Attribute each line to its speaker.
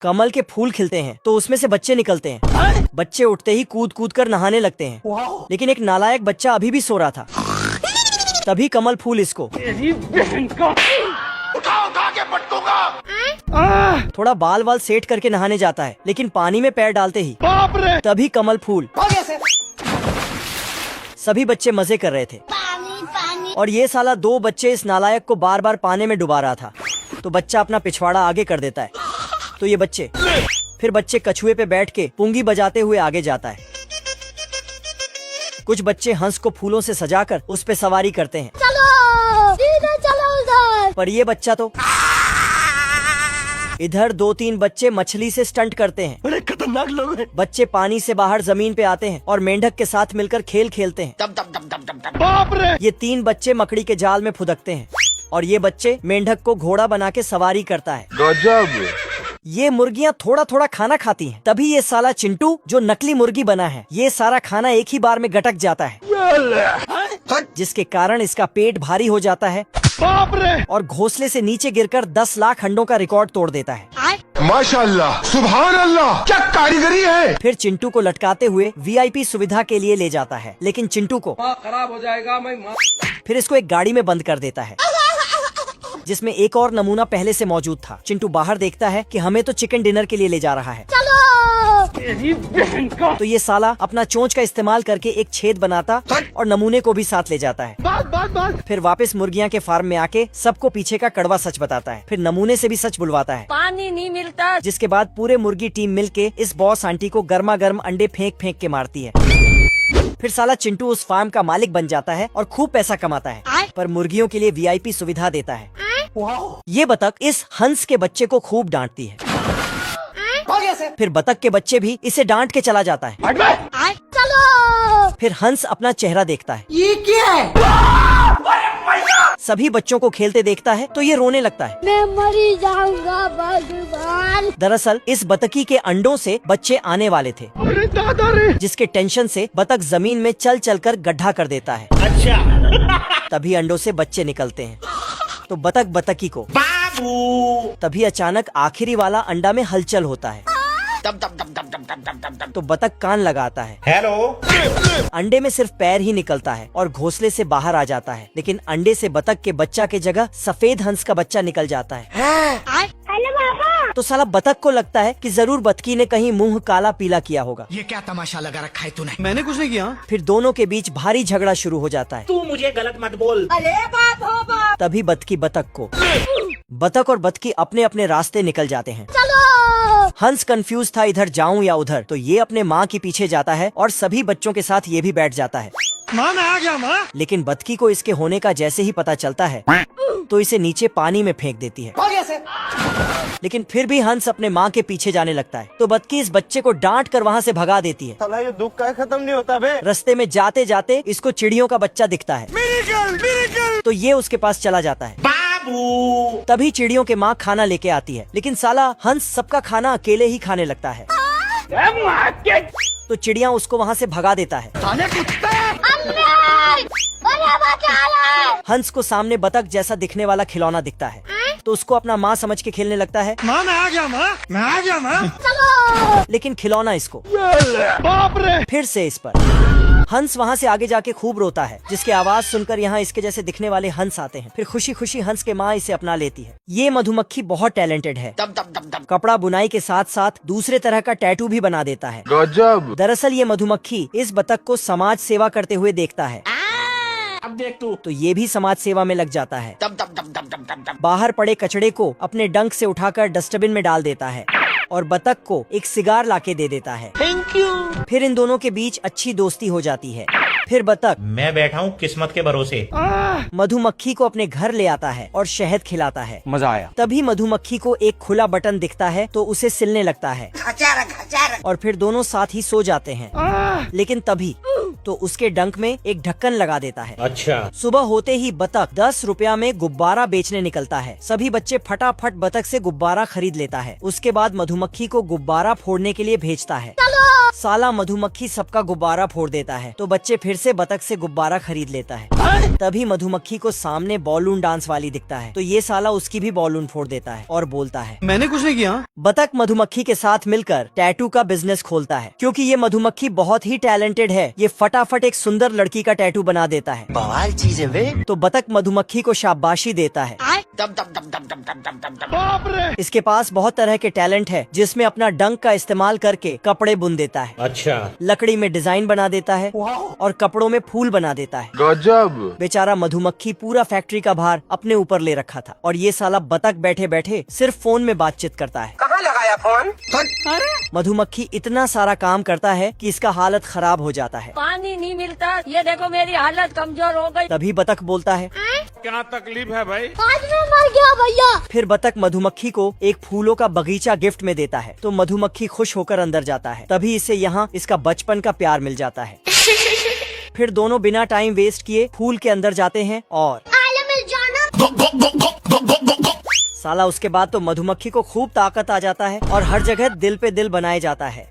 Speaker 1: कमल के फूल खिलते हैं तो उसमें से बच्चे निकलते हैं। बच्चे उठते ही कूद कूद कर नहाने लगते हैं। लेकिन एक नालायक बच्चा अभी भी सो रहा था। तभी कमल फूल इसको
Speaker 2: उठा के पटकूंगा।
Speaker 1: थोड़ा बाल वाल सेट करके नहाने जाता है, लेकिन पानी में पैर डालते ही तभी कमल फूल। सभी बच्चे मजे कर रहे थे
Speaker 3: पानी।
Speaker 1: और ये साला दो बच्चे इस नालायक को बार बार पानी में डुबा रहा था। तो बच्चा अपना पिछवाड़ा आगे कर देता है तो ये बच्चे फिर बच्चे कछुए पे बैठ के पुंगी बजाते हुए आगे जाता है। कुछ बच्चे हंस को फूलों से सजाकर उस पे सवारी करते हैं।
Speaker 3: चलो उधर।
Speaker 1: पर ये बच्चा तो इधर 2-3 बच्चे मछली से स्टंट करते हैं।
Speaker 2: बड़े खतरनाक लोग हैं।
Speaker 1: बच्चे पानी से बाहर जमीन पे आते हैं और मेंढक के साथ मिलकर खेल खेलते हैं।
Speaker 2: बाप रे।
Speaker 1: ये 3 बच्चे मकड़ी के जाल में फुदकते हैं और ये बच्चे मेंढक को घोड़ा बना के सवारी करता है।
Speaker 2: गजब।
Speaker 1: ये मुर्गियाँ थोड़ा थोड़ा खाना खाती हैं। तभी ये साला चिंटू जो नकली मुर्गी बना है, ये सारा खाना एक ही बार में गटक जाता है, जिसके कारण इसका पेट भारी हो जाता है।
Speaker 2: बाप रे।
Speaker 1: और घोंसले से नीचे गिरकर 10 लाख अंडों का रिकॉर्ड तोड़ देता है।
Speaker 2: माशाल्लाह, सुभान अल्लाह, क्या कारीगरी है।
Speaker 1: फिर चिंटू को लटकाते हुए VIP सुविधा के लिए ले जाता है, लेकिन चिंटू को
Speaker 4: खराब हो जाएगा।
Speaker 1: फिर इसको एक गाड़ी में बंद कर देता है, जिसमें एक और नमूना पहले से मौजूद था। चिंटू बाहर देखता है कि हमें तो चिकन डिनर के लिए ले जा रहा है। तो ये साला अपना चोंच का इस्तेमाल करके एक छेद बनाता और नमूने को भी साथ ले जाता है। फिर वापस मुर्गियाँ के फार्म में आके सबको पीछे का कड़वा सच बताता है। फिर नमूने से भी सच बुलवाता है।
Speaker 3: पानी नहीं मिलता।
Speaker 1: जिसके बाद पूरे मुर्गी टीम मिलके इस बॉस आंटी को गर्मा गर्म अंडे फेंक फेंक के मारती है। फिर साला चिंटू उस फार्म का मालिक बन जाता है और खूब पैसा कमाता है, पर मुर्गियों के लिए VIP सुविधा देता है। ये बतख इस हंस के बच्चे को खूब डांटती है। फिर बतख के बच्चे भी इसे डांट के चला जाता है।
Speaker 3: चलो।
Speaker 1: फिर हंस अपना चेहरा देखता है।
Speaker 3: ये क्या है?
Speaker 1: सभी बच्चों को खेलते देखता है तो ये रोने लगता है।
Speaker 3: मैं मरी जाऊंगा भगवान।
Speaker 1: दरअसल इस बतखी के अंडों से बच्चे आने वाले थे।
Speaker 2: अरे दादा रे।
Speaker 1: जिसके टेंशन से बतख जमीन में चल चल कर गड्ढा कर देता है।
Speaker 2: अच्छा।
Speaker 1: तभी अंडों से बच्चे निकलते हैं तो बतख बतखी को तभी अचानक आखिरी वाला अंडा में हलचल होता है। तो बतख कान लगाता है।
Speaker 4: हेलो।
Speaker 1: अंडे में सिर्फ पैर ही निकलता है और घोंसले से बाहर आ जाता है, लेकिन अंडे से बतख के बच्चा के जगह सफेद हंस का बच्चा निकल जाता है। तो साला बतख को लगता है कि जरूर बतखी ने कहीं मुंह काला पीला किया होगा।
Speaker 5: ये क्या तमाशा लगा रखा है तूने?
Speaker 4: मैंने कुछ नहीं किया।
Speaker 1: फिर दोनों के बीच भारी झगड़ा शुरू हो जाता है।
Speaker 5: तू मुझे गलत मत बोल।
Speaker 3: अरे बाप हो बाप।
Speaker 1: तभी बतखी बतख को बतख और बतखी अपने अपने रास्ते निकल जाते हैं।
Speaker 3: चलो।
Speaker 1: हंस कंफ्यूज था इधर जाऊं या उधर, तो ये अपने माँ के पीछे जाता है और सभी बच्चों के साथ ये भी बैठ जाता है।
Speaker 4: माँ मैं आ गया माँ।
Speaker 1: लेकिन बतखी को इसके होने का जैसे ही पता चलता है तो इसे नीचे पानी में फेंक देती है। लेकिन फिर भी हंस अपने माँ के पीछे जाने लगता है तो बतखी इस बच्चे को डांट कर वहाँ से भगा देती है।
Speaker 4: साला ये दुख का खत्म नहीं होता बे।
Speaker 1: रास्ते में जाते जाते इसको चिड़ियों का बच्चा दिखता है। तो ये उसके पास चला जाता है।
Speaker 5: बाबू।
Speaker 1: तभी चिड़ियों के माँ खाना लेके आती है, लेकिन साला हंस सबका खाना अकेले ही खाने लगता है। तो चिड़िया उसको वहाँ से भगा देता है। हंस को सामने बतख जैसा दिखने वाला खिलौना दिखता है तो उसको अपना माँ समझ के खेलने लगता है।
Speaker 4: माँ मैं आ गया माँ। मैं आ गया माँ।
Speaker 1: लेकिन खिलौना इसको
Speaker 2: बाप रे।
Speaker 1: फिर से इस पर। हंस वहाँ से आगे जाके खूब रोता है, जिसकी आवाज सुनकर यहाँ इसके जैसे दिखने वाले हंस आते हैं। फिर खुशी खुशी हंस के माँ इसे अपना लेती है। ये मधुमक्खी बहुत टैलेंटेड है। कपड़ा बुनाई के साथ साथ दूसरे तरह का टैटू भी बना देता है।
Speaker 2: गजब।
Speaker 1: दरअसल ये मधुमक्खी इस बतख को समाज सेवा करते हुए देखता है।
Speaker 5: अब देख तू।
Speaker 1: तो ये भी समाज सेवा में लग जाता है। बाहर पड़े कचड़े को अपने डंक से उठाकर डस्टबिन में डाल देता है और बतख को एक सिगार लाके दे देता है।
Speaker 5: Thank you.
Speaker 1: फिर इन दोनों के बीच अच्छी दोस्ती हो जाती है। फिर बतख
Speaker 6: मैं बैठा हूँ किस्मत के भरोसे।
Speaker 1: मधुमक्खी को अपने घर ले आता है और शहद खिलाता है।
Speaker 4: मजा आया।
Speaker 1: तभी मधुमक्खी को एक खुला बटन दिखता है तो उसे सिलने लगता है और फिर दोनों साथ ही सो जाते हैं। लेकिन तभी तो उसके डंक में एक ढक्कन लगा देता है।
Speaker 6: अच्छा।
Speaker 1: सुबह होते ही बतख 10 रुपया में गुब्बारा बेचने निकलता है। सभी बच्चे फटाफट बतख से गुब्बारा खरीद लेता है। उसके बाद मधुमक्खी को गुब्बारा फोड़ने के लिए भेजता है। साला मधुमक्खी सबका गुब्बारा फोड़ देता है तो बच्चे फिर से बतख से गुब्बारा खरीद लेता है। तभी मधुमक्खी को सामने बॉलून डांस वाली दिखता है, तो ये साला उसकी भी बॉलून फोड़ देता है और बोलता है,
Speaker 4: मैंने कुछ नहीं किया।
Speaker 1: बतख मधुमक्खी के साथ मिलकर टैटू का बिजनेस खोलता है। क्योंकि ये मधुमक्खी बहुत ही टैलेंटेड है, ये फटाफट एक सुंदर लड़की का टैटू बना देता है।
Speaker 7: बवाल चीज है वे।
Speaker 1: तो बतख मधुमक्खी को शाबाशी देता है। इसके पास बहुत तरह के टैलेंट है, जिसमें अपना डंक का इस्तेमाल करके कपड़े बुन देता है,
Speaker 6: अच्छा,
Speaker 1: लकड़ी में डिजाइन बना देता है और कपड़ों में फूल बना देता है।
Speaker 2: गजब।
Speaker 1: बेचारा मधुमक्खी पूरा फैक्ट्री का भार अपने ऊपर ले रखा था और ये साला बतख बैठे बैठे सिर्फ फोन में बातचीत करता है।
Speaker 7: कहाँ लगाया फोन?
Speaker 1: मधुमक्खी इतना सारा काम करता है कि इसका हालत खराब हो जाता है।
Speaker 3: पानी नहीं मिलता, ये देखो मेरी हालत कमजोर हो गई।
Speaker 1: तभी बतख बोलता है,
Speaker 4: क्या तकलीफ है भाई?
Speaker 3: आज मैं मर गया भैया।
Speaker 1: फिर बतख मधुमक्खी को एक फूलों का बगीचा गिफ्ट में देता है। तो मधुमक्खी खुश होकर अंदर जाता है। तभी इसे यहाँ इसका बचपन का प्यार मिल जाता है। फिर दोनों बिना टाइम वेस्ट किए फूल के अंदर जाते हैं और
Speaker 3: आले मिल जाना।
Speaker 1: साला उसके बाद तो मधुमक्खी को खूब ताकत आ जाता है और हर जगह दिल पे दिल बनाए जाता है।